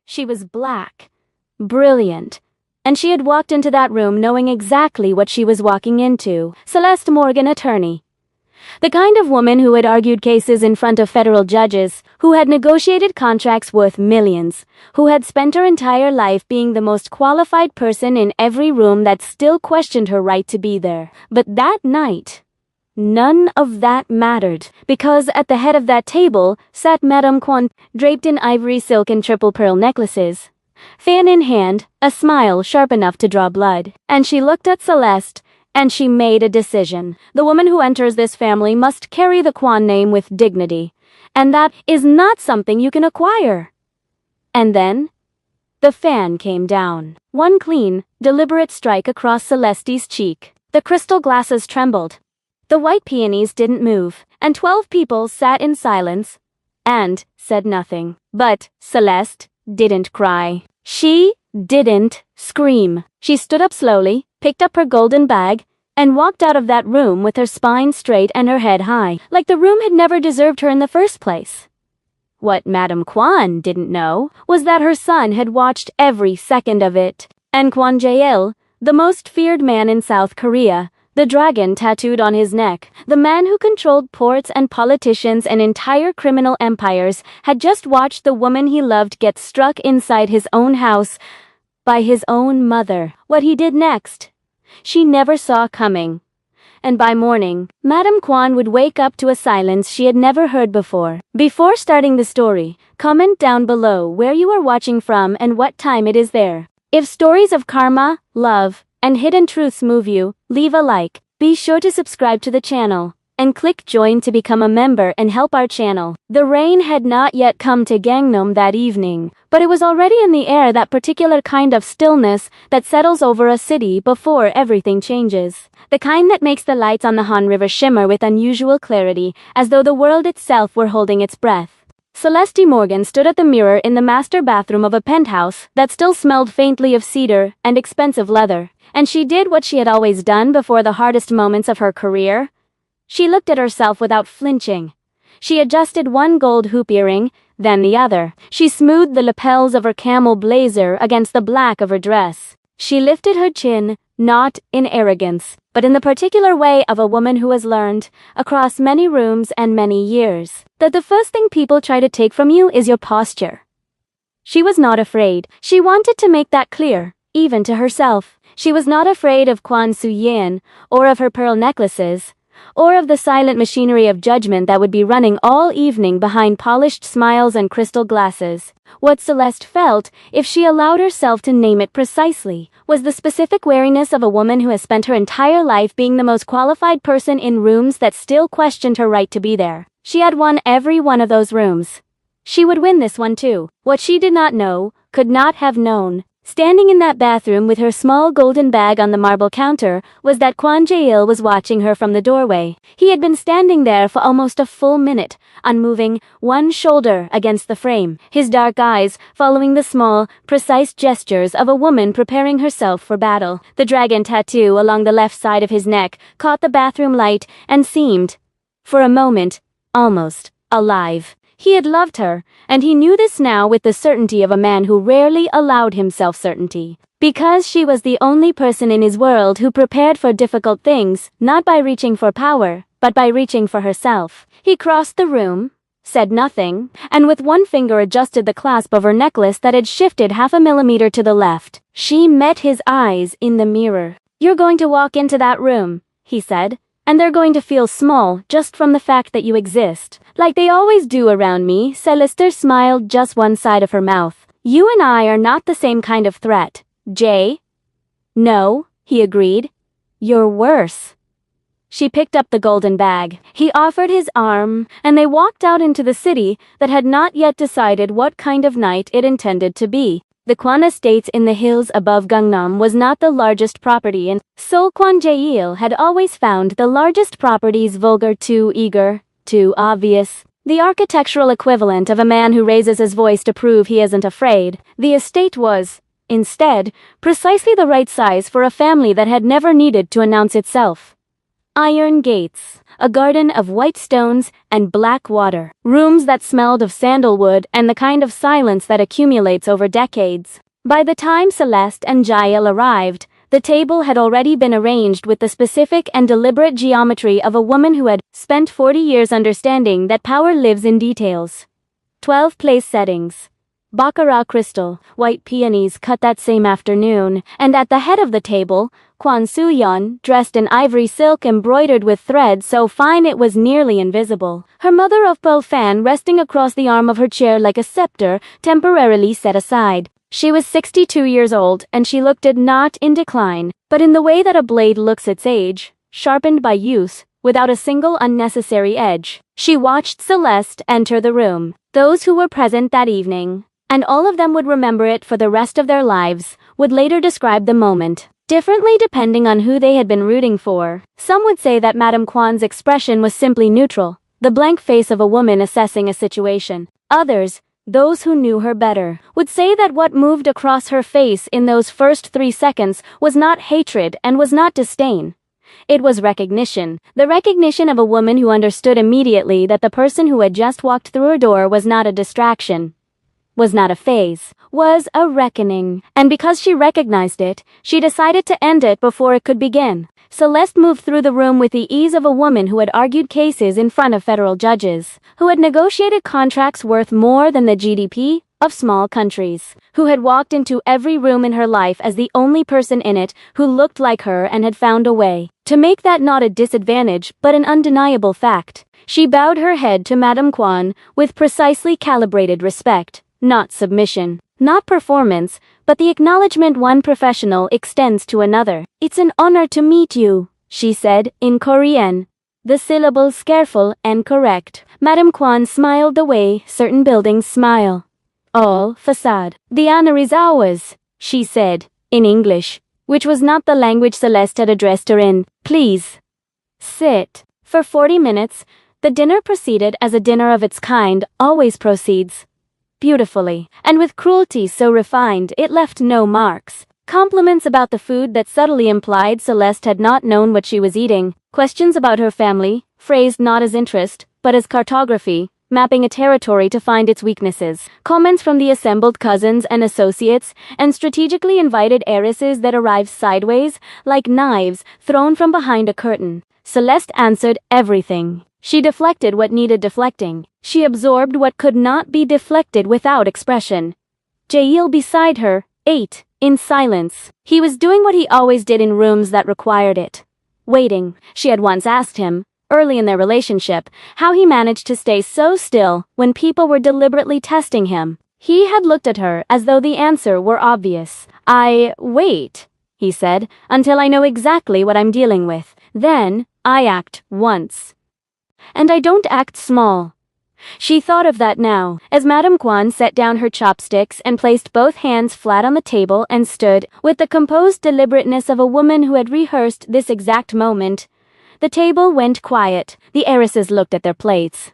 She was black, brilliant, and she had walked into that room knowing exactly what she was walking into. Celeste Morgan, attorney. The kind of woman who had argued cases in front of federal judges, who had negotiated contracts worth millions, who had spent her entire life being the most qualified person in every room that still questioned her right to be there. But that night, none of that mattered, because at the head of that table sat Madame Quan, draped in ivory silk and triple pearl necklaces, fan in hand, a smile sharp enough to draw blood. And she looked at Celeste, and she made a decision. The woman who enters this family must carry the Quan name with dignity, and that is not something you can acquire. And then, the fan came down. One clean, deliberate strike across Celeste's cheek. The crystal glasses trembled. The white peonies didn't move, and 12 people sat in silence and said nothing. But Celeste didn't cry. She didn't scream. She stood up slowly, picked up her golden bag, and walked out of that room with her spine straight and her head high, like the room had never deserved her in the first place. What Madame Quan didn't know was that her son had watched every second of it, and Kwon Jae-il, the most feared man in South Korea, the dragon tattooed on his neck, the man who controlled ports and politicians and entire criminal empires, had just watched the woman he loved get struck inside his own house by his own mother. What he did next, she never saw coming. And by morning, Madame Quan would wake up to a silence she had never heard before. Before starting the story, comment down below where you are watching from and what time it is there. If stories of karma, love, and hidden truths move you, leave a like. Be sure to subscribe to the channel, and click join to become a member and help our channel. The rain had not yet come to Gangnam that evening, but it was already in the air, that particular kind of stillness that settles over a city before everything changes. The kind that makes the lights on the Han River shimmer with unusual clarity, as though the world itself were holding its breath. Celeste Morgan stood at the mirror in the master bathroom of a penthouse that still smelled faintly of cedar and expensive leather, and she did what she had always done before the hardest moments of her career. She looked at herself without flinching. She adjusted one gold hoop earring, then the other. She smoothed the lapels of her camel blazer against the black of her dress. She lifted her chin, not in arrogance, but in the particular way of a woman who has learned, across many rooms and many years, that the first thing people try to take from you is your posture. She was not afraid. She wanted to make that clear, even to herself. She was not afraid of Kwon Soo-yin, or of her pearl necklaces, or of the silent machinery of judgment that would be running all evening behind polished smiles and crystal glasses. What Celeste felt, if she allowed herself to name it precisely, was the specific wariness of a woman who has spent her entire life being the most qualified person in rooms that still questioned her right to be there. She had won every one of those rooms. She would win this one too. What she did not know, could not have known, standing in that bathroom with her small golden bag on the marble counter, was that Kwon Jae-il was watching her from the doorway. He had been standing there for almost a full minute, unmoving, one shoulder against the frame, his dark eyes following the small, precise gestures of a woman preparing herself for battle. The dragon tattoo along the left side of his neck caught the bathroom light and seemed, for a moment, almost alive. He had loved her, and he knew this now with the certainty of a man who rarely allowed himself certainty. Because she was the only person in his world who prepared for difficult things, not by reaching for power, but by reaching for herself. He crossed the room, said nothing, and with one finger adjusted the clasp of her necklace that had shifted 0.5 millimeter to the left. She met his eyes in the mirror. "You're going to walk into that room," he said, "and they're going to feel small just from the fact that you exist. Like they always do around me." Celeste smiled just one side of her mouth. "You and I are not the same kind of threat, Jay." "No," he agreed. "You're worse." She picked up the golden bag. He offered his arm, and they walked out into the city that had not yet decided what kind of night it intended to be. The Kwon Estates in the hills above Gangnam was not the largest property in Seoul. Kwon Jae-il had always found the largest properties vulgar, too eager, too obvious. The architectural equivalent of a man who raises his voice to prove he isn't afraid. The estate was, instead, precisely the right size for a family that had never needed to announce itself. iron gates, a garden of white stones and black water, rooms that smelled of sandalwood and the kind of silence that accumulates over decades. By the time Celeste and Jael arrived, the table had already been arranged with the specific and deliberate geometry of a woman who had spent 40 years understanding that power lives in details. 12 place settings. Baccarat crystal, white peonies cut that same afternoon, and at the head of the table, Kwan Soo-yeon, dressed in ivory silk embroidered with thread so fine it was nearly invisible, her mother-of-pearl fan resting across the arm of her chair like a scepter, temporarily set aside. She was 62 years old, and she looked not in decline, but in the way that a blade looks its age, sharpened by use, without a single unnecessary edge. She watched Celeste enter the room. Those who were present that evening, and all of them would remember it for the rest of their lives, would later describe the moment differently depending on who they had been rooting for. Some would say that Madame Kwan's expression was simply neutral, the blank face of a woman assessing a situation. Others, those who knew her better, would say that what moved across her face in those first 3 seconds was not hatred and was not disdain. It was recognition, the recognition of a woman who understood immediately that the person who had just walked through her door was not a distraction, was not a phase, was a reckoning, and because she recognized it, she decided to end it before it could begin. Celeste moved through the room with the ease of a woman who had argued cases in front of federal judges, who had negotiated contracts worth more than the GDP of small countries, who had walked into every room in her life as the only person in it who looked like her and had found a way to make that not a disadvantage but an undeniable fact. She bowed her head to Madame Kwan with precisely calibrated respect, not submission, not performance, but the acknowledgement one professional extends to another. "It's an honor to meet you," she said, in Korean, the syllables careful and correct. Madame Kwan smiled the way certain buildings smile. "All facade. The honor is ours," she said, in English, which was not the language Celeste had addressed her in. "Please sit." For 40 minutes, the dinner proceeded as a dinner of its kind always proceeds. Beautifully, and with cruelty so refined it left no marks. Compliments about the food that subtly implied Celeste had not known what she was eating, questions about her family, phrased not as interest, but as cartography, mapping a territory to find its weaknesses, comments from the assembled cousins and associates, and strategically invited heiresses that arrived sideways, like knives thrown from behind a curtain. Celeste answered everything. She deflected what needed deflecting. She absorbed what could not be deflected without expression. Jael beside her ate, in silence. He was doing what he always did in rooms that required it. Waiting. She had once asked him, early in their relationship, how he managed to stay so still when people were deliberately testing him. He had looked at her as though the answer were obvious. "I wait," he said, "until I know exactly what I'm dealing with. Then, I act once. And I don't act small." She thought of that now, as Madame Kwan set down her chopsticks and placed both hands flat on the table and stood, with the composed deliberateness of a woman who had rehearsed this exact moment. The table went quiet. The heiresses looked at their plates.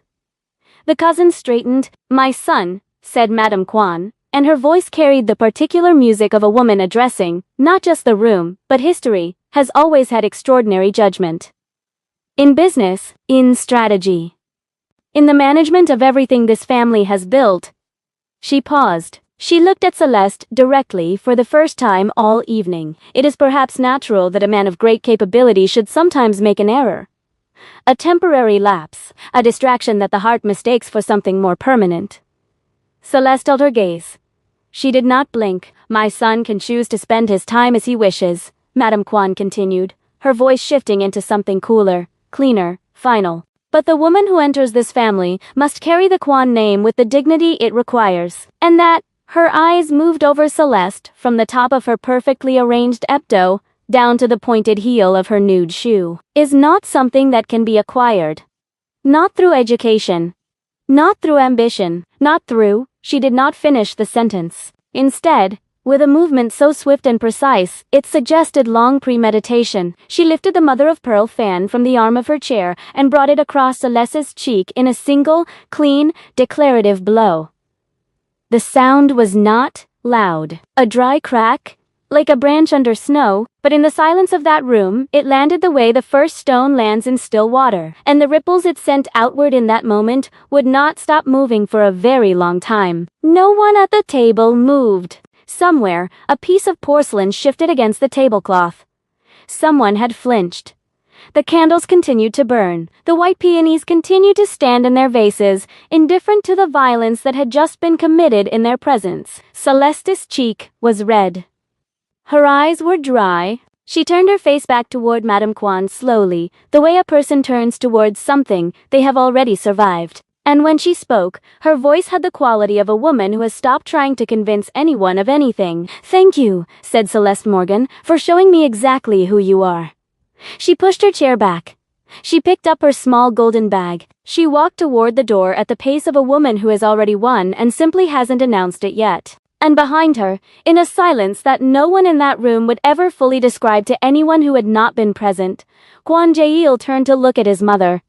The cousins straightened. "My son," said Madame Kwan, and her voice carried the particular music of a woman addressing, not just the room, but history, "has always had extraordinary judgment. In business, in strategy, in the management of everything this family has built." She paused. She looked at Celeste directly for the first time all evening. It is perhaps natural that a man of great capability should sometimes make an error. A temporary lapse, a distraction that the heart mistakes for something more permanent. Celeste held her gaze. She did not blink. "My son can choose to spend his time as he wishes," Madame Kwan continued, her voice shifting into something cooler, cleaner, final. "But the woman who enters this family must carry the Kwan name with the dignity it requires. And that," her eyes moved over Celeste from the top of her perfectly arranged epto down to the pointed heel of her nude shoe, "is not something that can be acquired. Not through education. Not through ambition. Not through—" She did not finish the sentence. Instead, with a movement so swift and precise, it suggested long premeditation, she lifted the mother-of-pearl fan from the arm of her chair and brought it across Celeste's cheek in a single, clean, declarative blow. The sound was not loud. A dry crack, like a branch under snow, but in the silence of that room, it landed the way the first stone lands in still water, and the ripples it sent outward in that moment would not stop moving for a very long time. No one at the table moved. Somewhere, a piece of porcelain shifted against the tablecloth. Someone had flinched. The candles continued to burn. The white peonies continued to stand in their vases, indifferent to the violence that had just been committed in their presence. Celeste's cheek was red. Her eyes were dry. She turned her face back toward Madame Kwan slowly, the way a person turns towards something they have already survived. And when she spoke, her voice had the quality of a woman who has stopped trying to convince anyone of anything. "Thank you," said Celeste Morgan, "for showing me exactly who you are." She pushed her chair back. She picked up her small golden bag. She walked toward the door at the pace of a woman who has already won and simply hasn't announced it yet. And behind her, in a silence that no one in that room would ever fully describe to anyone who had not been present, Kwon Jae-il turned to look at his mother.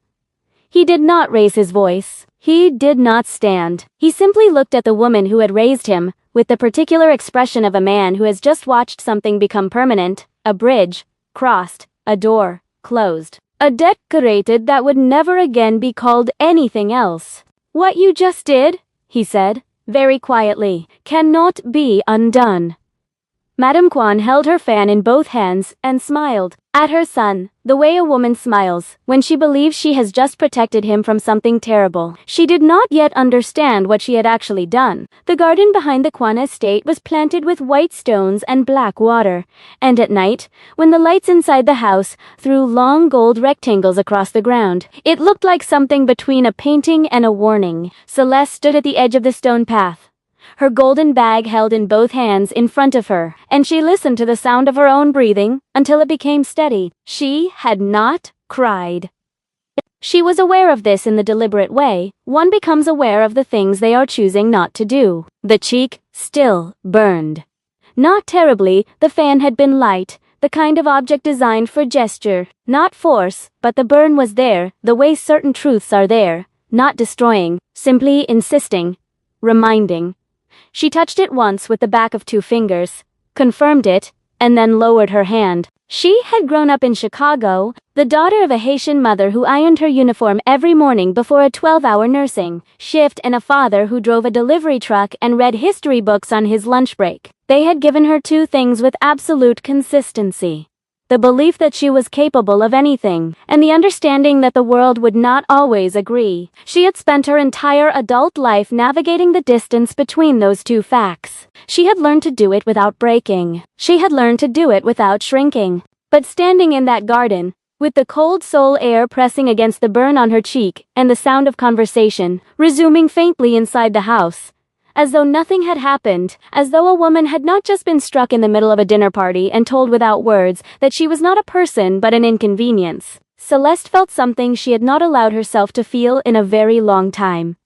He did not raise his voice. He did not stand. He simply looked at the woman who had raised him, with the particular expression of a man who has just watched something become permanent, a bridge crossed, a door closed, a debt created that would never again be called anything else. "What you just did," he said, very quietly, "cannot be undone." Madame Kwan held her fan in both hands and smiled at her son, the way a woman smiles when she believes she has just protected him from something terrible. She did not yet understand what she had actually done. The garden behind the Kwan estate was planted with white stones and black water, and at night, when the lights inside the house threw long gold rectangles across the ground, it looked like something between a painting and a warning. Celeste stood at the edge of the stone path, her golden bag held in both hands in front of her, and she listened to the sound of her own breathing until it became steady. She had not cried. She was aware of this in the deliberate way one becomes aware of the things they are choosing not to do. The cheek still burned. Not terribly, the fan had been light, the kind of object designed for gesture, not force, but the burn was there, the way certain truths are there, not destroying, simply insisting, reminding. She touched it once with the back of 2 fingers, confirmed it, and then lowered her hand. She had grown up in Chicago, the daughter of a Haitian mother who ironed her uniform every morning before a 12-hour nursing shift and a father who drove a delivery truck and read history books on his lunch break. They had given her 2 things with absolute consistency: the belief that she was capable of anything, and the understanding that the world would not always agree. She had spent her entire adult life navigating the distance between those 2 facts. She had learned to do it without breaking. She had learned to do it without shrinking. But standing in that garden, with the cold soul air pressing against the burn on her cheek, and the sound of conversation resuming faintly inside the house, as though nothing had happened, as though a woman had not just been struck in the middle of a dinner party and told without words that she was not a person but an inconvenience, Celeste felt something she had not allowed herself to feel in a very long time.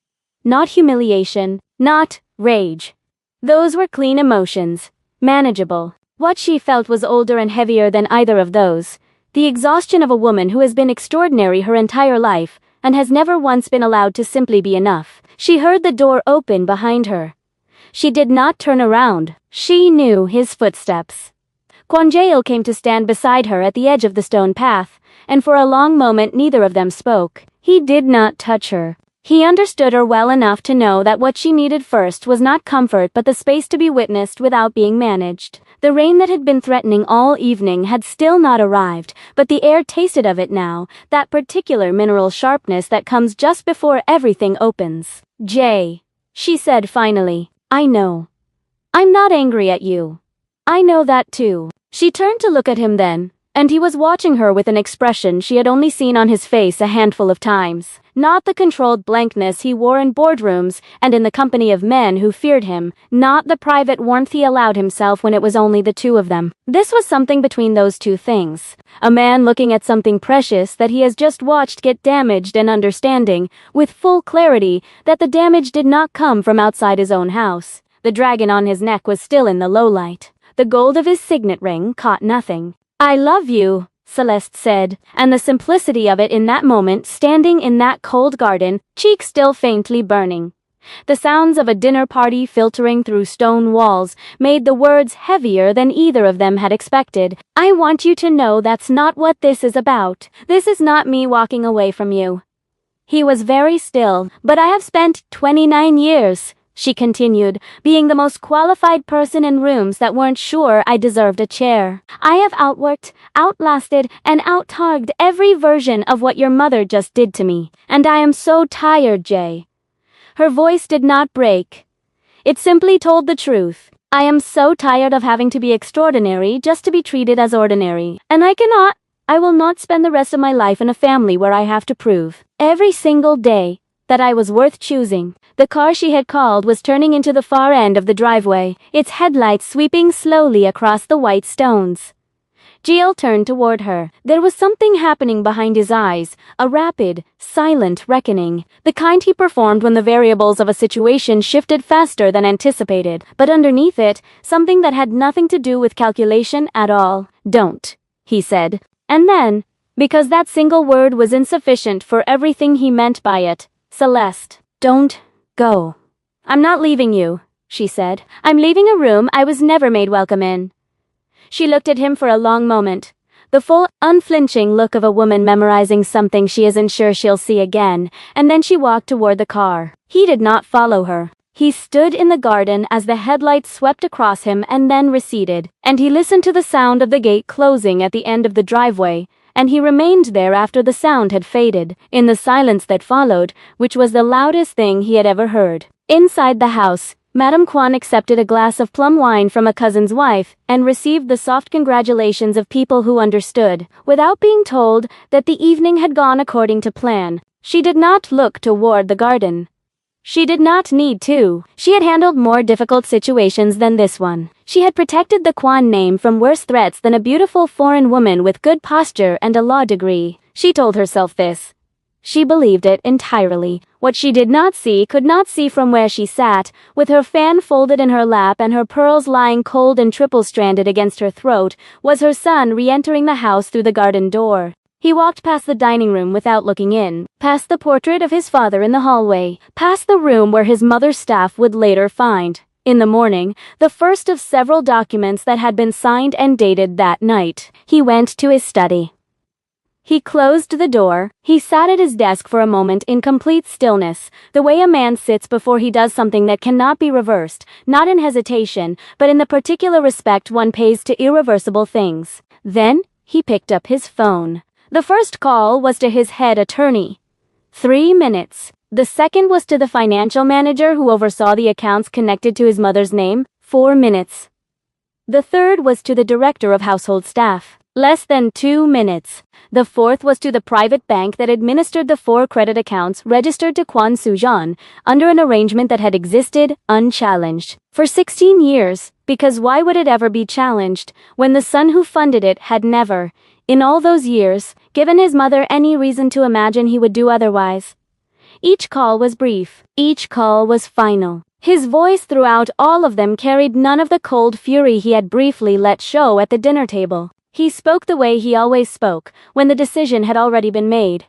Not humiliation, not rage. Those were clean emotions, manageable. What she felt was older and heavier than either of those. The exhaustion of a woman who has been extraordinary her entire life, and has never once been allowed to simply be enough. She heard the door open behind her. She did not turn around. She knew his footsteps. Kwon Jae-il came to stand beside her at the edge of the stone path, and for a long moment neither of them spoke. He did not touch her. He understood her well enough to know that what she needed first was not comfort but the space to be witnessed without being managed. The rain that had been threatening all evening had still not arrived, but the air tasted of it now, that particular mineral sharpness that comes just before everything opens. "Jay," she said finally, "I know. I'm not angry at you. I know that too." She turned to look at him then, and he was watching her with an expression she had only seen on his face a handful of times. Not the controlled blankness he wore in boardrooms and in the company of men who feared him, not the private warmth he allowed himself when it was only the 2 of them. This was something between those 2 things. A man looking at something precious that he has just watched get damaged and understanding, with full clarity, that the damage did not come from outside his own house. The dragon on his neck was still in the low light. The gold of his signet ring caught nothing. "I love you," Celeste said, and the simplicity of it in that moment, standing in that cold garden, cheek still faintly burning. The sounds of a dinner party filtering through stone walls made the words heavier than either of them had expected. I want you to know that's not what this is about. This is not me walking away from you. He was very still. But I have spent 29 years, she continued, being the most qualified person in rooms that weren't sure I deserved a chair. I have outworked, outlasted, and out-targeted every version of what your mother just did to me. And I am so tired, Jay. Her voice did not break. It simply told the truth. I am so tired of having to be extraordinary just to be treated as ordinary. And I will not spend the rest of my life in a family where I have to prove, every single day, that I was worth choosing. The car she had called was turning into the far end of the driveway, its headlights sweeping slowly across the white stones. Jill turned toward her. There was something happening behind his eyes, a rapid, silent reckoning, the kind he performed when the variables of a situation shifted faster than anticipated, but underneath it, something that had nothing to do with calculation at all. Don't, he said. And then, because that single word was insufficient for everything he meant by it, Celeste, don't go. I'm not leaving you, she said. I'm leaving a room I was never made welcome in. She looked at him for a long moment, the full, unflinching look of a woman memorizing something she isn't sure she'll see again, and then she walked toward the car. He did not follow her. He stood in the garden as the headlights swept across him and then receded, and he listened to the sound of the gate closing at the end of the driveway, and he remained there after the sound had faded, in the silence that followed, which was the loudest thing he had ever heard. Inside the house, Madame Kwan accepted a glass of plum wine from a cousin's wife and received the soft congratulations of people who understood, without being told that the evening had gone according to plan. She did not look toward the garden. She did not need to. She had handled more difficult situations than this one. She had protected the Kwan name from worse threats than a beautiful foreign woman with good posture and a law degree. She told herself this. She believed it entirely. What she did not see could not see from where she sat, with her fan folded in her lap and her pearls lying cold and triple-stranded against her throat, was her son re-entering the house through the garden door. He walked past the dining room without looking in, past the portrait of his father in the hallway, past the room where his mother's staff would later find, in the morning, the first of several documents that had been signed and dated that night. He went to his study. He closed the door. He sat at his desk for a moment in complete stillness, the way a man sits before he does something that cannot be reversed, not in hesitation, but in the particular respect one pays to irreversible things. Then, he picked up his phone. The first call was to his head attorney. 3 minutes. The second was to the financial manager who oversaw the accounts connected to his mother's name. 4 minutes. The third was to the director of household staff. Less than 2 minutes. The fourth was to the private bank that administered the 4 credit accounts registered to Kwan Sujan under an arrangement that had existed unchallenged for 16 years, because why would it ever be challenged when the son who funded it had never, in all those years, given his mother any reason to imagine he would do otherwise? Each call was brief. Each call was final. His voice throughout all of them carried none of the cold fury he had briefly let show at the dinner table. He spoke the way he always spoke, when the decision had already been made.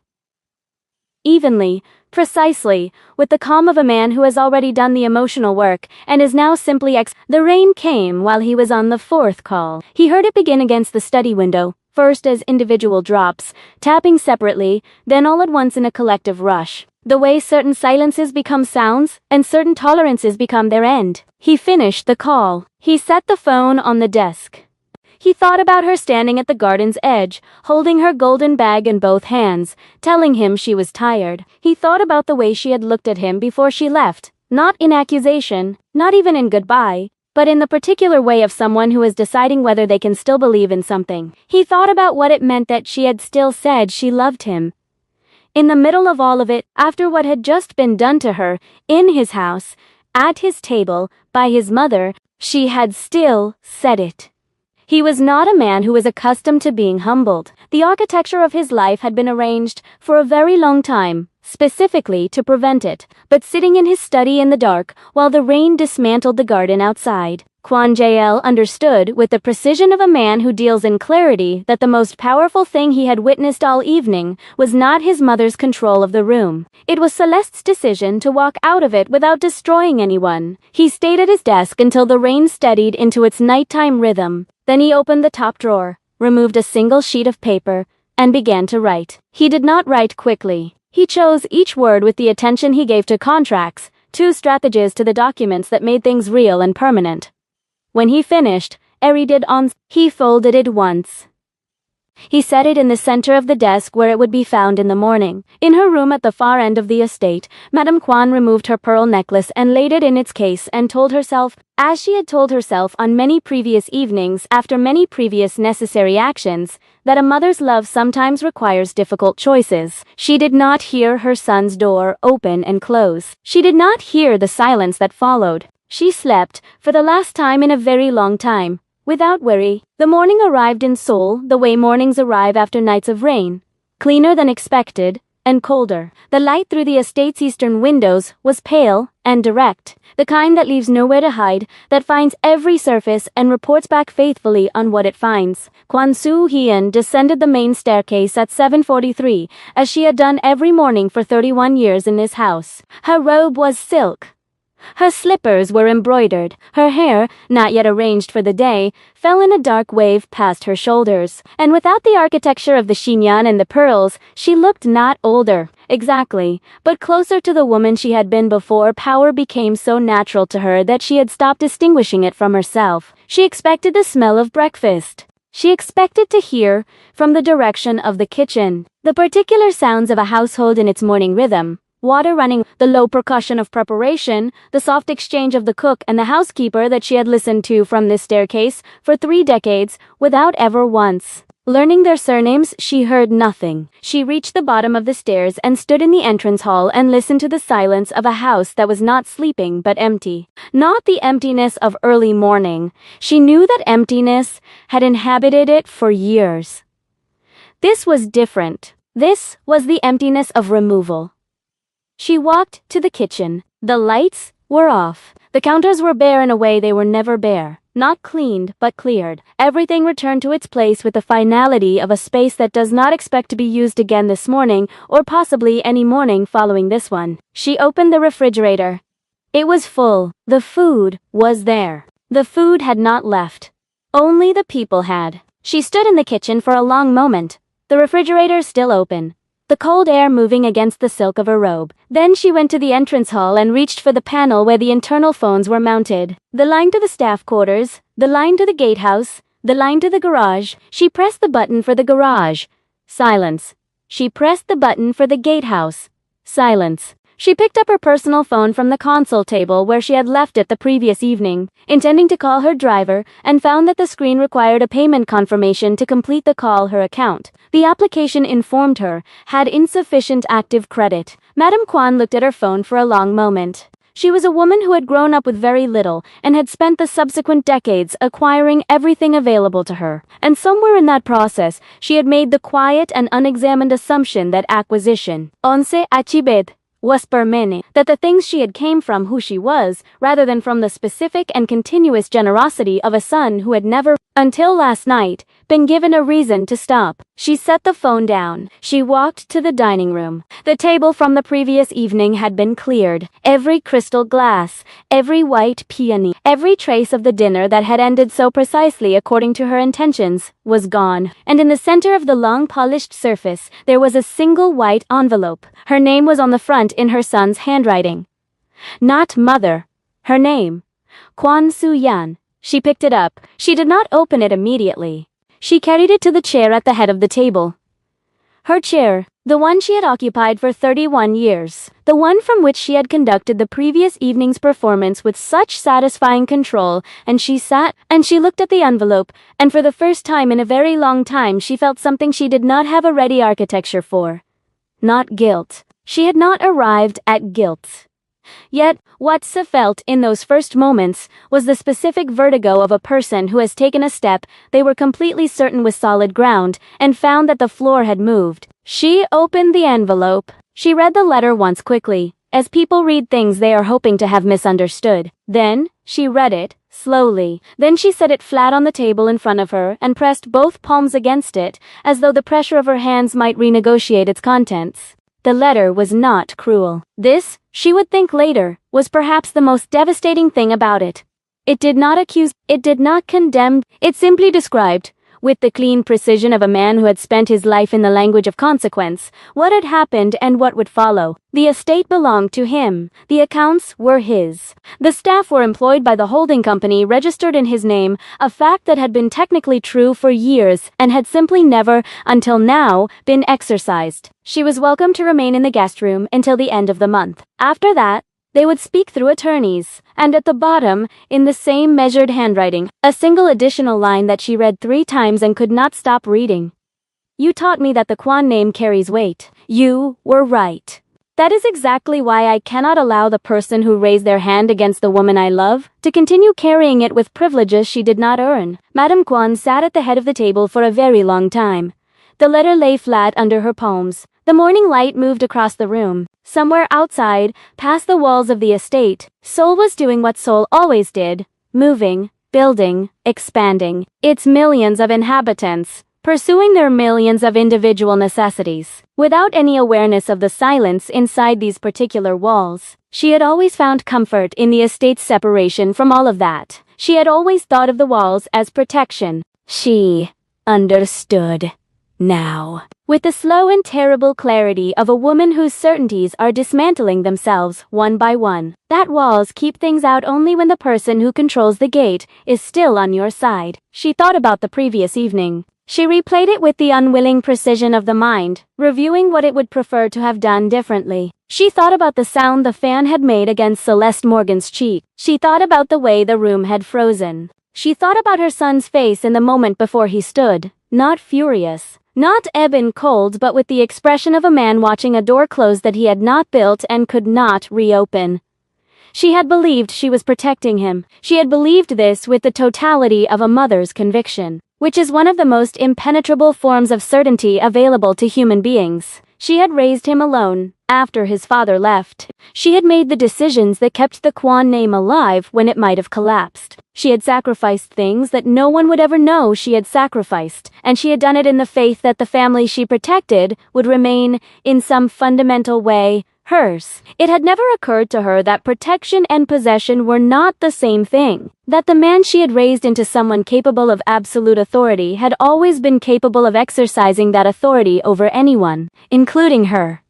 Evenly, precisely, with the calm of a man who has already done the emotional work, and is now simply The rain came while he was on the 4th call. He heard it begin against the study window, first as individual drops, tapping separately, then all at once in a collective rush. The way certain silences become sounds, and certain tolerances become their end. He finished the call. He set the phone on the desk. He thought about her standing at the garden's edge, holding her golden bag in both hands, telling him she was tired. He thought about the way she had looked at him before she left, not in accusation, not even in goodbye, but in the particular way of someone who is deciding whether they can still believe in something. He thought about what it meant that she had still said she loved him. In the middle of all of it, after what had just been done to her, in his house, at his table, by his mother, she had still said it. He was not a man who was accustomed to being humbled. The architecture of his life had been arranged for a very long time, specifically to prevent it, but sitting in his study in the dark, while the rain dismantled the garden outside, Kwon Jae-il understood with the precision of a man who deals in clarity that the most powerful thing he had witnessed all evening was not his mother's control of the room. It was Celeste's decision to walk out of it without destroying anyone. He stayed at his desk until the rain steadied into its nighttime rhythm. Then he opened the top drawer, removed a single sheet of paper, and began to write. He did not write quickly. He chose each word with the attention he gave to contracts, two strategies to the documents that made things real and permanent. When he finished, he folded it once. He set it in the center of the desk where it would be found in the morning. In her room at the far end of the estate, Madame Kwon removed her pearl necklace and laid it in its case and told herself, as she had told herself on many previous evenings after many previous necessary actions, that a mother's love sometimes requires difficult choices. She did not hear her son's door open and close. She did not hear the silence that followed. She slept, for the last time in a very long time, without worry. The morning arrived in Seoul the way mornings arrive after nights of rain, cleaner than expected, and colder. The light through the estate's eastern windows was pale and direct, the kind that leaves nowhere to hide, that finds every surface and reports back faithfully on what it finds. Kwon Soo-hyun descended the main staircase at 7:43, as she had done every morning for 31 years in this house. Her robe was silk. Her slippers were embroidered. Her hair, not yet arranged for the day, fell in a dark wave past her shoulders. And without the architecture of the chignon and the pearls, she looked not older, exactly, but closer to the woman she had been before. Power became so natural to her that she had stopped distinguishing it from herself. She expected the smell of breakfast. She expected to hear, from the direction of the kitchen, the particular sounds of a household in its morning rhythm. Water running, the low percussion of preparation, the soft exchange of the cook and the housekeeper that she had listened to from this staircase for 3 decades without ever once learning their surnames. She heard nothing. She reached the bottom of the stairs and stood in the entrance hall and listened to the silence of a house that was not sleeping but empty. Not the emptiness of early morning. She knew that emptiness had inhabited it for years. This was different. This was the emptiness of removal. She walked to the kitchen. The lights were off. The counters were bare in a way they were never bare. Not cleaned, but cleared. Everything returned to its place with the finality of a space that does not expect to be used again this morning, or possibly any morning following this one. She opened the refrigerator. It was full. The food was there. The food had not left. Only the people had. She stood in the kitchen for a long moment. The refrigerator still open, the cold air moving against the silk of her robe. Then she went to the entrance hall and reached for the panel where the internal phones were mounted. The line to the staff quarters, the line to the gatehouse, the line to the garage. She pressed the button for the garage. Silence. She pressed the button for the gatehouse. Silence. She picked up her personal phone from the console table where she had left it the previous evening, intending to call her driver, and found that the screen required a payment confirmation to complete the call. Her account, the application informed her, had insufficient active credit. Madame Kwon looked at her phone for a long moment. She was a woman who had grown up with very little and had spent the subsequent decades acquiring everything available to her. And somewhere in that process, she had made the quiet and unexamined assumption that acquisition, onse achibed, was permanent, that the things she had came from who she was, rather than from the specific and continuous generosity of a son who had never, until last night, been given a reason to stop. She set the phone down. She walked to the dining room. The table from the previous evening had been cleared. Every crystal glass, every white peony, every trace of the dinner that had ended so precisely according to her intentions, was gone. And in the center of the long polished surface, there was a single white envelope. Her name was on the front in her son's handwriting. Not mother. Her name. Kwon Soo-hyun. She picked it up. She did not open it immediately. She carried it to the chair at the head of the table. Her chair, the one she had occupied for 31 years, the one from which she had conducted the previous evening's performance with such satisfying control, and she sat, and she looked at the envelope, and for the first time in a very long time she felt something she did not have a ready architecture for. Not guilt. She had not arrived at guilt. Yet, what she felt in those first moments was the specific vertigo of a person who has taken a step they were completely certain was solid ground and found that the floor had moved. She opened the envelope. She read the letter once quickly, as people read things they are hoping to have misunderstood. Then, she read it, slowly. Then she set it flat on the table in front of her and pressed both palms against it, as though the pressure of her hands might renegotiate its contents. The letter was not cruel. This, she would think later, was perhaps the most devastating thing about it. It did not accuse, it did not condemn, it simply described, with the clean precision of a man who had spent his life in the language of consequence, what had happened and what would follow. The estate belonged to him. The accounts were his. The staff were employed by the holding company registered in his name, a fact that had been technically true for years and had simply never, until now, been exercised. She was welcome to remain in the guest room until the end of the month. After that, they would speak through attorneys, and at the bottom, in the same measured handwriting, a single additional line that she read 3 times and could not stop reading. You taught me that the Kwan name carries weight. You were right. That is exactly why I cannot allow the person who raised their hand against the woman I love to continue carrying it with privileges she did not earn. Madame Kwan sat at the head of the table for a very long time. The letter lay flat under her palms. The morning light moved across the room. Somewhere outside, past the walls of the estate, Seoul was doing what Seoul always did, moving, building, expanding. Its millions of inhabitants, pursuing their millions of individual necessities. Without any awareness of the silence inside these particular walls, she had always found comfort in the estate's separation from all of that. She had always thought of the walls as protection. She understood. Now, with the slow and terrible clarity of a woman whose certainties are dismantling themselves one by one, that walls keep things out only when the person who controls the gate is still on your side. She thought about the previous evening. She replayed it with the unwilling precision of the mind, reviewing what it would prefer to have done differently. She thought about the sound the fan had made against Celeste Morgan's cheek. She thought about the way the room had frozen. She thought about her son's face in the moment before he stood, not furious, not ebon cold, but with the expression of a man watching a door close that he had not built and could not reopen. She had believed she was protecting him. She had believed this with the totality of a mother's conviction, which is one of the most impenetrable forms of certainty available to human beings. She had raised him alone, after his father left. She had made the decisions that kept the Kwan name alive when it might have collapsed. She had sacrificed things that no one would ever know she had sacrificed, and she had done it in the faith that the family she protected would remain, in some fundamental way, hers. It had never occurred to her that protection and possession were not the same thing. That the man she had raised into someone capable of absolute authority had always been capable of exercising that authority over anyone, including her.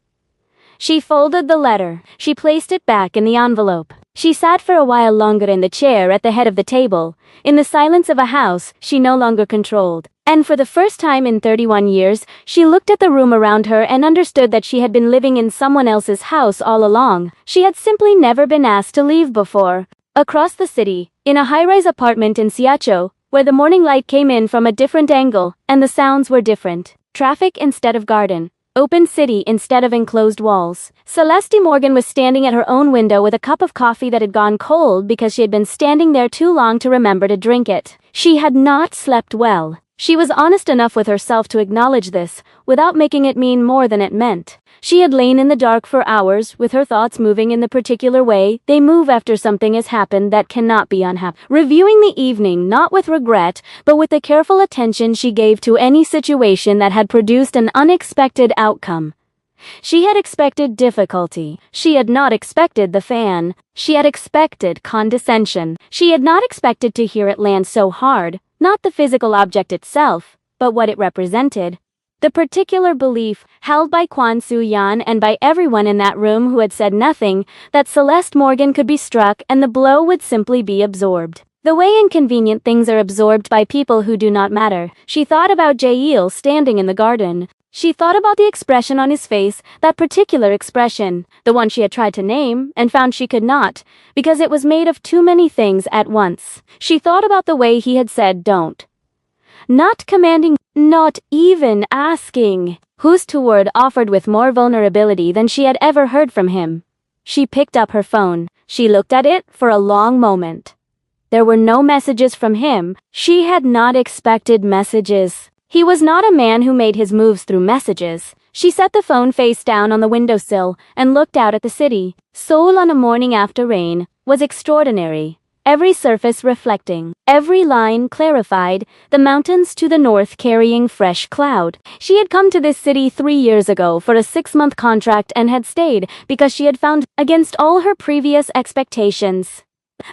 She folded the letter. She placed it back in the envelope. She sat for a while longer in the chair at the head of the table, in the silence of a house she no longer controlled. And for the first time in 31 years, she looked at the room around her and understood that she had been living in someone else's house all along. She had simply never been asked to leave before. Across the city, in a high-rise apartment in Siacho, where the morning light came in from a different angle and the sounds were different. Traffic instead of garden. Open city instead of enclosed walls. Celeste Morgan was standing at her own window with a cup of coffee that had gone cold because she had been standing there too long to remember to drink it. She had not slept well. She was honest enough with herself to acknowledge this, without making it mean more than it meant. She had lain in the dark for hours, with her thoughts moving in the particular way they move after something has happened that cannot be unhappy. Reviewing the evening, not with regret, but with the careful attention she gave to any situation that had produced an unexpected outcome. She had expected difficulty. She had not expected the fan. She had expected condescension. She had not expected to hear it land so hard, not the physical object itself, but what it represented. The particular belief, held by Kwan Soo-yeon and by everyone in that room who had said nothing, that Celeste Morgan could be struck and the blow would simply be absorbed. The way inconvenient things are absorbed by people who do not matter. She thought about Jae-il standing in the garden. She thought about the expression on his face, that particular expression, the one she had tried to name, and found she could not, because it was made of too many things at once. She thought about the way he had said don't. Not commanding, not even asking. Whose word offered with more vulnerability than she had ever heard from him. She picked up her phone. She looked at it for a long moment. There were no messages from him. She had not expected messages. He was not a man who made his moves through messages. She set the phone face down on the windowsill and looked out at the city. Seoul on a morning after rain was extraordinary. every surface reflecting, every line clarified, the mountains to the north carrying fresh cloud. She had come to this city 3 years ago for a 6-month contract and had stayed because she had found, against all her previous expectations,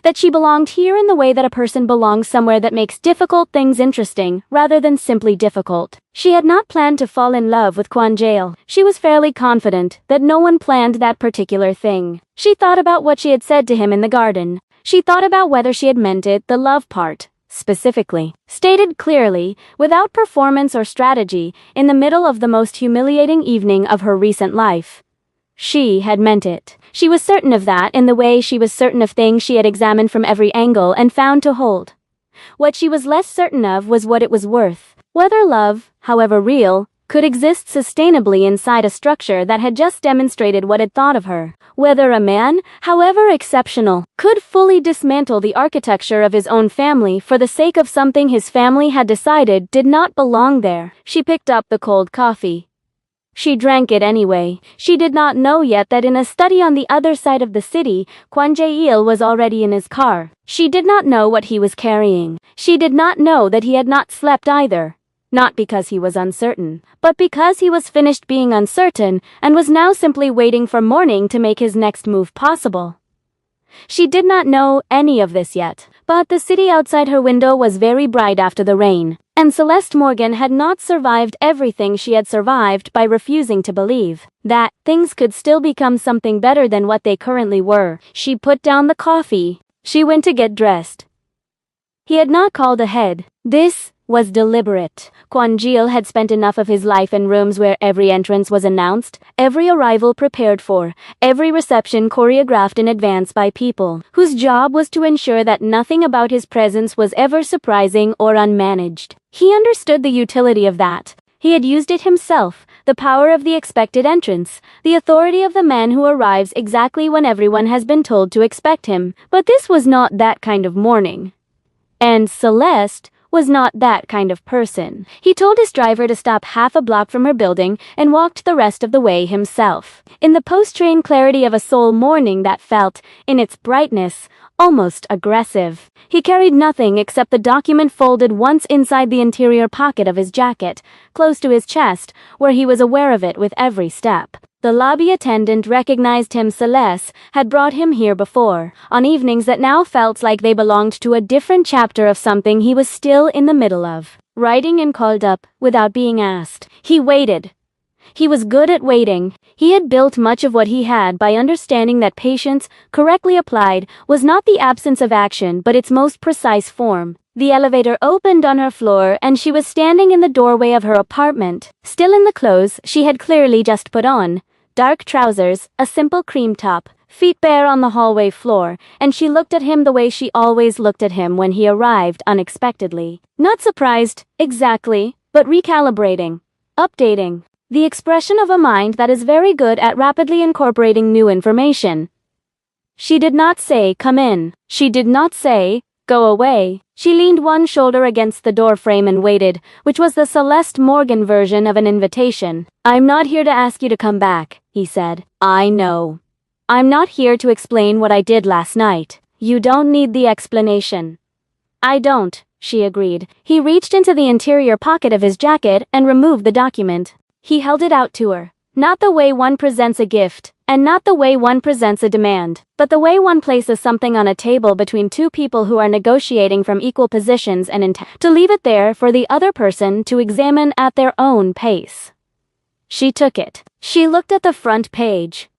that she belonged here in the way that a person belongs somewhere that makes difficult things interesting, rather than simply difficult. She had not planned to fall in love with Kwon Jae-il. She was fairly confident that no one planned that particular thing. She thought about what she had said to him in the garden. She thought about whether she had meant it, the love part, specifically. Stated clearly, without performance or strategy, in the middle of the most humiliating evening of her recent life. She had meant it. She was certain of that in the way she was certain of things she had examined from every angle and found to hold. What she was less certain of was what it was worth. Whether love, however real, could exist sustainably inside a structure that had just demonstrated what it thought of her. Whether a man, however exceptional, could fully dismantle the architecture of his own family for the sake of something his family had decided did not belong there. She picked up the cold coffee. She drank it anyway. She did not know yet that in a study on the other side of the city, Kwon Jae-il was already in his car. She did not know what he was carrying. She did not know that he had not slept either. Not because he was uncertain, but because he was finished being uncertain and was now simply waiting for morning to make his next move possible. She did not know any of this yet, but the city outside her window was very bright after the rain, and Celeste Morgan had not survived everything she had survived by refusing to believe that things could still become something better than what they currently were. She put down the coffee. She went to get dressed. He had not called ahead. This was deliberate. Kwon Jae-il had spent enough of his life in rooms where every entrance was announced, every arrival prepared for, every reception choreographed in advance by people whose job was to ensure that nothing about his presence was ever surprising or unmanaged. He understood the utility of that. He had used it himself, the power of the expected entrance, the authority of the man who arrives exactly when everyone has been told to expect him. But this was not that kind of morning. And Celeste was not that kind of person. He told his driver to stop half a block from her building and walked the rest of the way himself. In the post-train clarity of a Seoul morning that felt, in its brightness, almost aggressive. He carried nothing except the document folded once inside the interior pocket of his jacket, close to his chest, where he was aware of it with every step. The lobby attendant recognized him. Celeste had brought him here before, on evenings that now felt like they belonged to a different chapter of something he was still in the middle of. Writing and called up, without being asked. He waited. He was good at waiting. He had built much of what he had by understanding that patience, correctly applied, was not the absence of action but its most precise form. The elevator opened on her floor and she was standing in the doorway of her apartment, still in the clothes she had clearly just put on. Dark trousers, a simple cream top, feet bare on the hallway floor, and she looked at him the way she always looked at him when he arrived unexpectedly. Not surprised, exactly, but recalibrating, updating. The expression of a mind that is very good at rapidly incorporating new information. She did not say, "Come in." She did not say, "Go away." She leaned one shoulder against the doorframe and waited, which was the Celeste Morgan version of an invitation. "I'm not here to ask you to come back," he said. "I know. I'm not here to explain what I did last night. You don't need the explanation." "I don't," she agreed. He reached into the interior pocket of his jacket and removed the document. He held it out to her. Not the way one presents a gift, and not the way one presents a demand, but the way one places something on a table between two people who are negotiating from equal positions and intent to leave it there for the other person to examine at their own pace. She took it. She looked at the front page.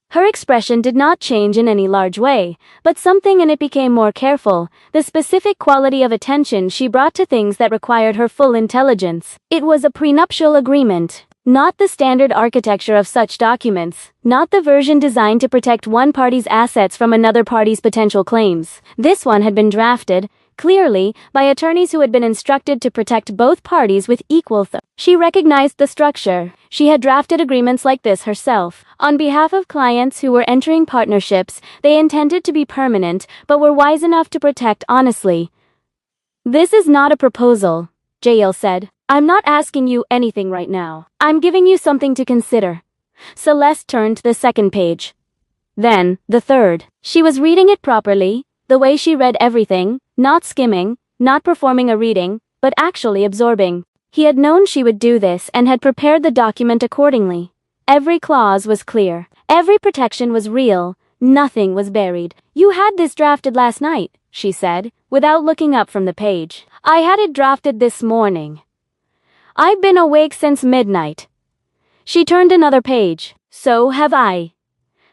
Her expression did not change in any large way, but something in it became more careful, the specific quality of attention she brought to things that required her full intelligence. It was a prenuptial agreement. Not the standard architecture of such documents, not the version designed to protect one party's assets from another party's potential claims. This one had been drafted, clearly, by attorneys who had been instructed to protect both parties with equal She recognized the structure. She had drafted agreements like this herself. On behalf of clients who were entering partnerships, they intended to be permanent, but were wise enough to protect honestly. "This is not a proposal," Jae-il said. "I'm not asking you anything right now. I'm giving you something to consider." Celeste turned to the second page. Then, the third. She was reading it properly. the way she read everything, not skimming, not performing a reading, but actually absorbing. He had known she would do this and had prepared the document accordingly. Every clause was clear. Every protection was real. Nothing was buried. "You had this drafted last night," she said, without looking up from the page. "I had it drafted this morning. I've been awake since midnight." She turned another page. "So have I."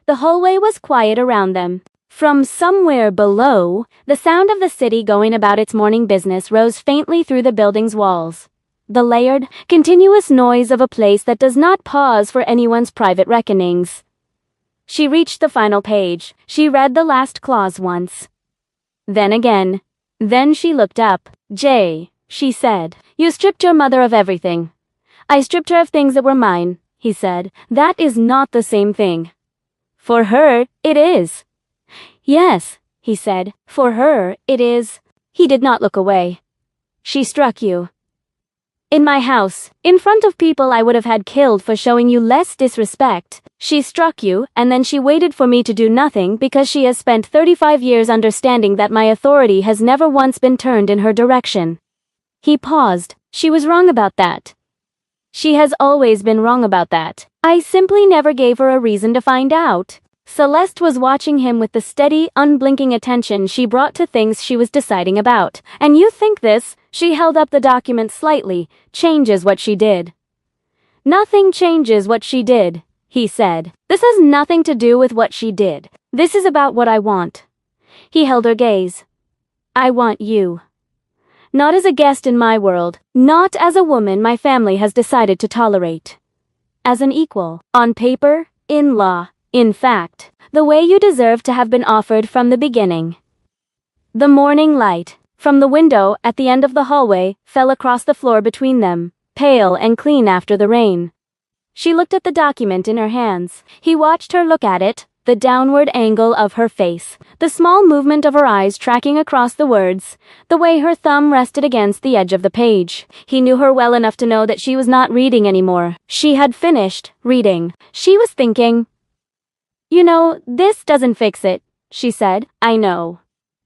The hallway was quiet around them. From somewhere below, the sound of the city going about its morning business rose faintly through the building's walls. The layered, continuous noise of a place that does not pause for anyone's private reckonings. She reached the final page. She read the last clause once. Then again. Then she looked up. "Jay," she said, "you stripped your mother of everything." "I stripped her of things that were mine," he said. "That is not the same thing." "For her, it is." "Yes," he said, "for her, it is." He did not look away. "She struck you. In my house, in front of people I would have had killed for showing you less disrespect. She struck you, and then she waited for me to do nothing because she has spent 35 years understanding that my authority has never once been turned in her direction." He paused. "She was wrong about that. She has always been wrong about that. I simply never gave her a reason to find out." Celeste was watching him with the steady, unblinking attention she brought to things she was deciding about. "And you think this," she held up the document slightly, "changes what she did?" "Nothing changes what she did," he said. "This has nothing to do with what she did. This is about what I want." He held her gaze. "I want you. Not as a guest in my world, not as a woman my family has decided to tolerate. As an equal, on paper, in law, in fact, the way you deserve to have been offered from the beginning." The morning light, from the window at the end of the hallway, fell across the floor between them, pale and clean after the rain. She looked at the document in her hands. He watched her look at it, the downward angle of her face, the small movement of her eyes tracking across the words, the way her thumb rested against the edge of the page. He knew her well enough to know that she was not reading anymore. She had finished reading. She was thinking. "You know, this doesn't fix it," she said. "I know.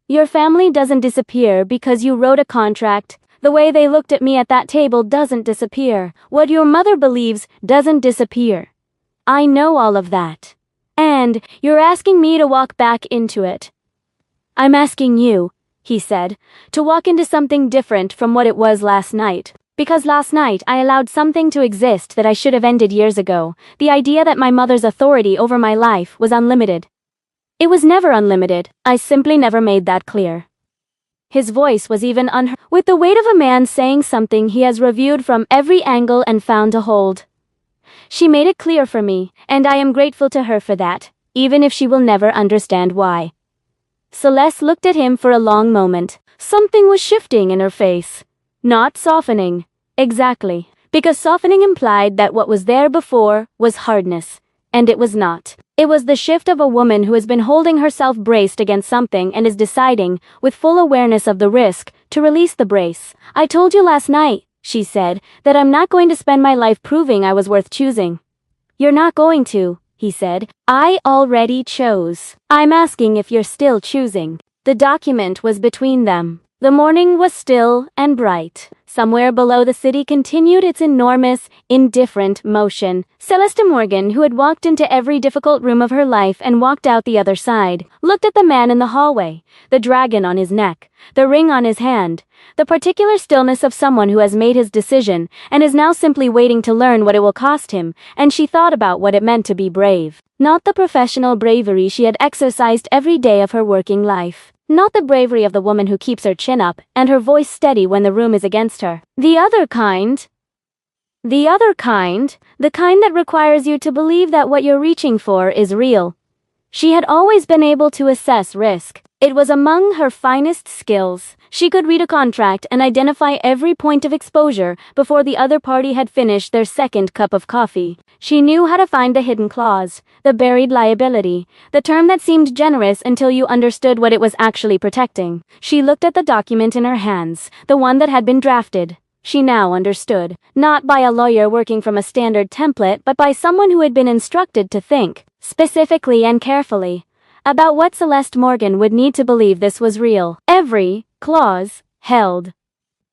Your family doesn't disappear because you wrote a contract. The way they looked at me at that table doesn't disappear. What your mother believes doesn't disappear. I know all of that. And you're asking me to walk back into it." "I'm asking you," he said, "to walk into something different from what it was last night. Because last night I allowed something to exist that I should have ended years ago. The idea that my mother's authority over my life was unlimited. It was never unlimited. I simply never made that clear." His voice was even with the weight of a man saying something he has reviewed from every angle and found to hold. "She made it clear for me, and I am grateful to her for that, even if she will never understand why." Celeste looked at him for a long moment. Something was shifting in her face. Not softening. Exactly. Because softening implied that what was there before was hardness. And it was not. It was the shift of a woman who has been holding herself braced against something and is deciding, with full awareness of the risk, to release the brace. "I told you last night," she said, "that I'm not going to spend my life proving I was worth choosing." "You're not going to," he said. "I already chose. I'm asking if you're still choosing." The document was between them. The morning was still and bright. Somewhere below the city continued its enormous, indifferent motion. Celeste Morgan, who had walked into every difficult room of her life and walked out the other side, looked at the man in the hallway, the dragon on his neck, the ring on his hand, the particular stillness of someone who has made his decision and is now simply waiting to learn what it will cost him, and she thought about what it meant to be brave. Not the professional bravery she had exercised every day of her working life. Not the bravery of the woman who keeps her chin up and her voice steady when the room is against her. The other kind. The kind that requires you to believe that what you're reaching for is real. She had always been able to assess risk. It was among her finest skills. She could read a contract and identify every point of exposure before the other party had finished their second cup of coffee. She knew how to find the hidden clause, the buried liability, the term that seemed generous until you understood what it was actually protecting. She looked at the document in her hands, the one that had been drafted. She now understood, not by a lawyer working from a standard template, but by someone who had been instructed to think, specifically and carefully. about what Celeste Morgan would need to believe this was real. Every clause held.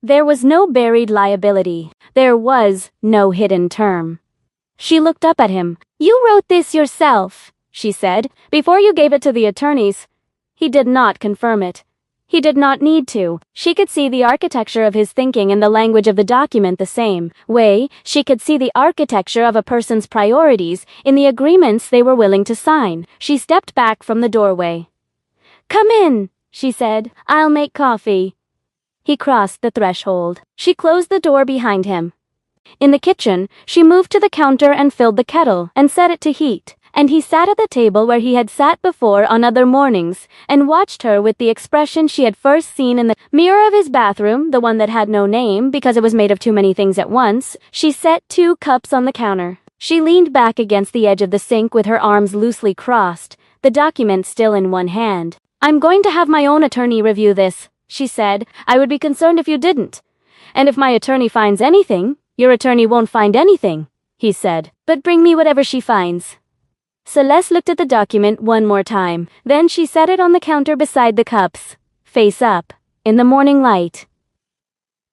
There was no buried liability. There was no hidden term. She looked up at him. "You wrote this yourself," she said, "before you gave it to the attorneys." He did not confirm it. He did not need to. She could see the architecture of his thinking and the language of the document the same way she could see the architecture of a person's priorities in the agreements they were willing to sign. She stepped back from the doorway. "Come in," she said. "I'll make coffee." He crossed the threshold. She closed the door behind him. In the kitchen, she moved to the counter and filled the kettle and set it to heat. And he sat at the table where he had sat before on other mornings and watched her with the expression she had first seen in the mirror of his bathroom, the one that had no name because it was made of too many things at once. She set 2 cups on the counter. She leaned back against the edge of the sink with her arms loosely crossed, the document still in one hand. "I'm going to have my own attorney review this," she said. "I would be concerned if you didn't. And if my attorney finds anything, your attorney won't find anything," he said. "But bring me whatever she finds." Celeste looked at the document one more time. Then she set it on the counter beside the cups, face up, in the morning light.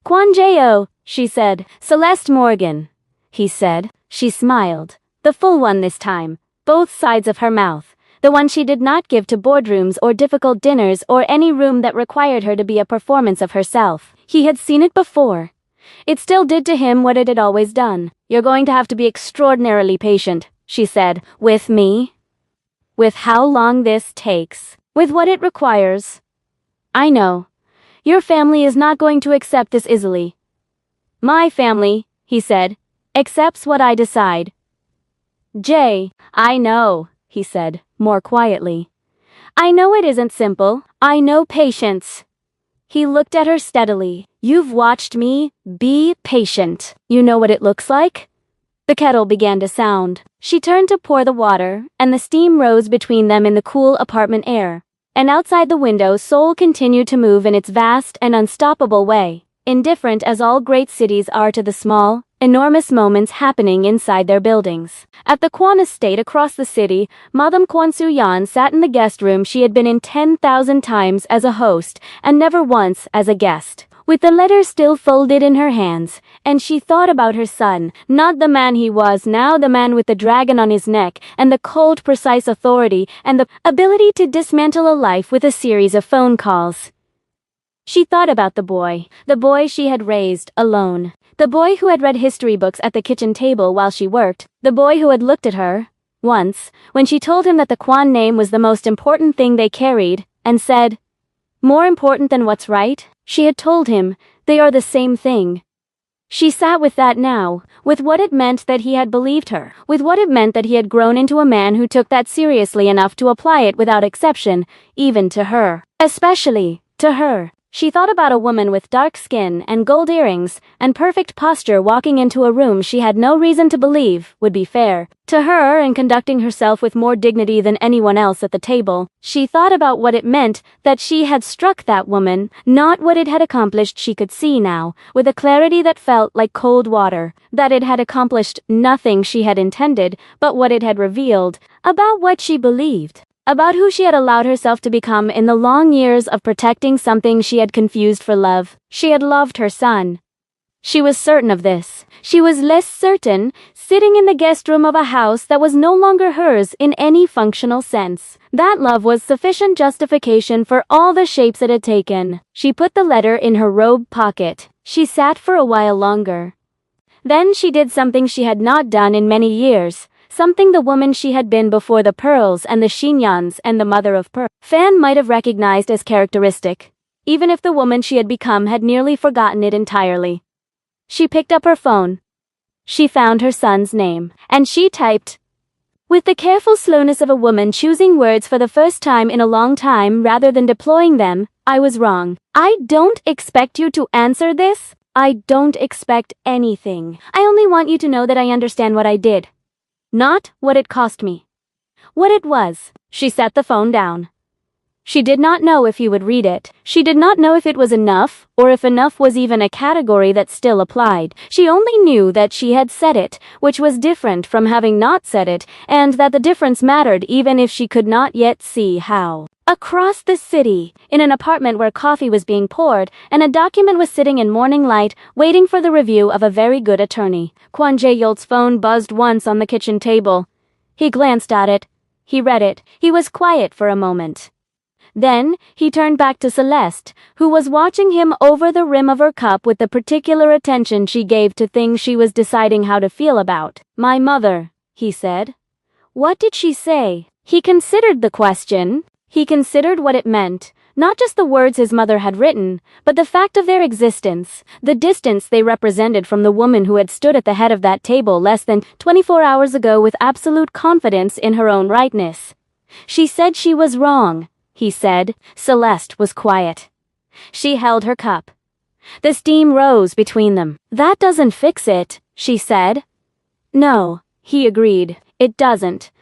"Kwanjeo," she said. "Celeste Morgan," he said. She smiled, the full one this time, both sides of her mouth, the one she did not give to boardrooms or difficult dinners or any room that required her to be a performance of herself. He had seen it before. It still did to him what it had always done. "You're going to have to be extraordinarily patient," she said. "With me? With how long this takes. With what it requires. I know. Your family is not going to accept this easily." "My family," he said, "accepts what I decide." I know," he said, more quietly. "I know it isn't simple. I know patience." He looked at her steadily. "You've watched me be patient. You know what it looks like?" The kettle began to sound. She turned to pour the water, and the steam rose between them in the cool apartment air. And outside the window, Seoul continued to move in its vast and unstoppable way, indifferent as all great cities are to the small, enormous moments happening inside their buildings. At the Kwan estate across the city, Madame Kwan Soo-yeon sat in the guest room she had been in 10,000 times as a host and never once as a guest, with the letter still folded in her hands, and she thought about her son, not the man he was now, the man with the dragon on his neck, and the cold, precise authority, and the ability to dismantle a life with a series of phone calls. She thought about the boy she had raised, alone, the boy who had read history books at the kitchen table while she worked, the boy who had looked at her, once, when she told him that the Kwan name was the most important thing they carried, and said, "More important than what's right?" She had told him, "They are the same thing." She sat with that now, with what it meant that he had believed her, with what it meant that he had grown into a man who took that seriously enough to apply it without exception, even to her. Especially, to her. She thought about a woman with dark skin and gold earrings and perfect posture walking into a room she had no reason to believe would be fair to her and conducting herself with more dignity than anyone else at the table. She thought about what it meant that she had struck that woman, not what it had accomplished. She could see now, with a clarity that felt like cold water, that it had accomplished nothing she had intended, but what it had revealed about what she believed. About who she had allowed herself to become in the long years of protecting something she had confused for love. She had loved her son. She was certain of this. She was less certain, sitting in the guest room of a house that was no longer hers in any functional sense. That love was sufficient justification for all the shapes it had taken. She put the letter in her robe pocket. She sat for a while longer. Then she did something she had not done in many years. Something the woman she had been before the pearls and the chignons and the mother of pearl Fan might have recognized as characteristic, even if the woman she had become had nearly forgotten it entirely. She picked up her phone. She found her son's name, and she typed, with the careful slowness of a woman choosing words for the first time in a long time rather than deploying them, "I was wrong. I don't expect you to answer this. I don't expect anything. I only want you to know that I understand what I did. Not what it cost me. What it was." She set the phone down. She did not know if he would read it. She did not know if it was enough, or if enough was even a category that still applied. She only knew that she had said it, which was different from having not said it, and that the difference mattered even if she could not yet see how. Across the city, in an apartment where coffee was being poured, and a document was sitting in morning light, waiting for the review of a very good attorney. Kwon Jae-yol's phone buzzed once on the kitchen table. He glanced at it. He read it. He was quiet for a moment. Then, he turned back to Celeste, who was watching him over the rim of her cup with the particular attention she gave to things she was deciding how to feel about. "My mother," he said. What did she say? He considered the question. He considered what it meant, not just the words his mother had written, but the fact of their existence, the distance they represented from the woman who had stood at the head of that table less than 24 hours ago with absolute confidence in her own rightness. She said she was wrong. He said. Celeste was quiet. She held her cup. The steam rose between them. "That doesn't fix it," she said. "No," he agreed. "It doesn't.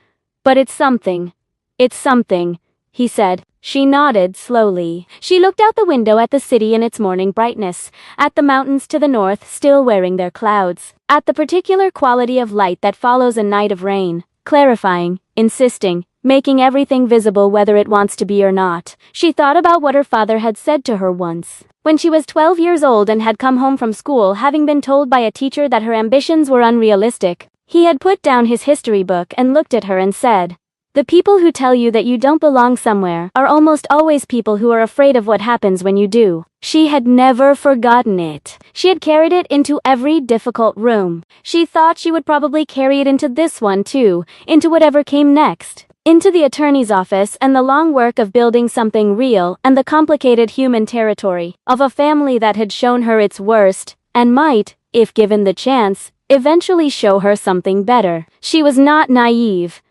But it's something. It's something," he said. She nodded slowly. She looked out the window at the city in its morning brightness, at the mountains to the north still wearing their clouds, at the particular quality of light that follows a night of rain, clarifying, insisting, making everything visible whether it wants to be or not. She thought about what her father had said to her once, when she was 12 years old and had come home from school having been told by a teacher that her ambitions were unrealistic. He had put down his history book and looked at her and said, "The people who tell you that you don't belong somewhere are almost always people who are afraid of what happens when you do." She had never forgotten it. She had carried it into every difficult room. She thought she would probably carry it into this one too, into whatever came next. Into the attorney's office and the long work of building something real and the complicated human territory of a family that had shown her its worst and might, if given the chance, eventually show her something better. She was not naive.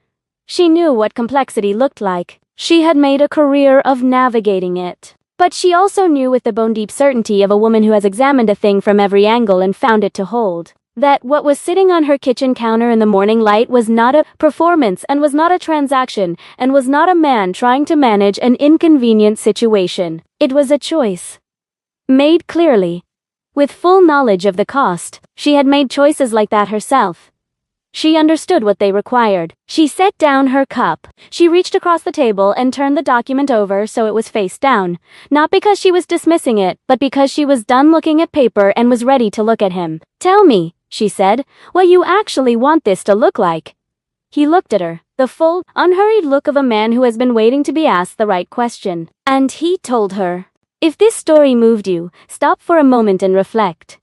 She knew what complexity looked like. She had made a career of navigating it. But she also knew with the bone-deep certainty of a woman who has examined a thing from every angle and found it to hold, that what was sitting on her kitchen counter in the morning light was not a performance and was not a transaction and was not a man trying to manage an inconvenient situation. It was a choice. Made clearly. With full knowledge of the cost, she had made choices like that herself. She understood what they required. She set down her cup. She reached across the table and turned the document over so it was face down, not because she was dismissing it, but because she was done looking at paper and was ready to look at him. "Tell me," she said, "what you actually want this to look like." He looked at her, the full, unhurried look of a man who has been waiting to be asked the right question. And he told her, "If this story moved you, stop for a moment and reflect.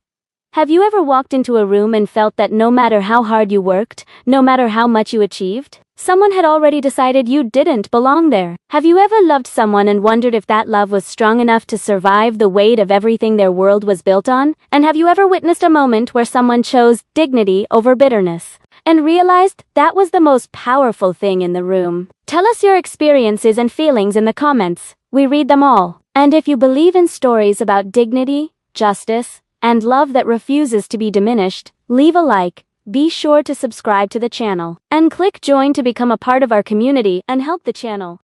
Have you ever walked into a room and felt that no matter how hard you worked, no matter how much you achieved, someone had already decided you didn't belong there? Have you ever loved someone and wondered if that love was strong enough to survive the weight of everything their world was built on? And have you ever witnessed a moment where someone chose dignity over bitterness and realized that was the most powerful thing in the room? Tell us your experiences and feelings in the comments. We read them all. And if you believe in stories about dignity, justice, and love that refuses to be diminished, leave a like, be sure to subscribe to the channel, and click join to become a part of our community and help the channel.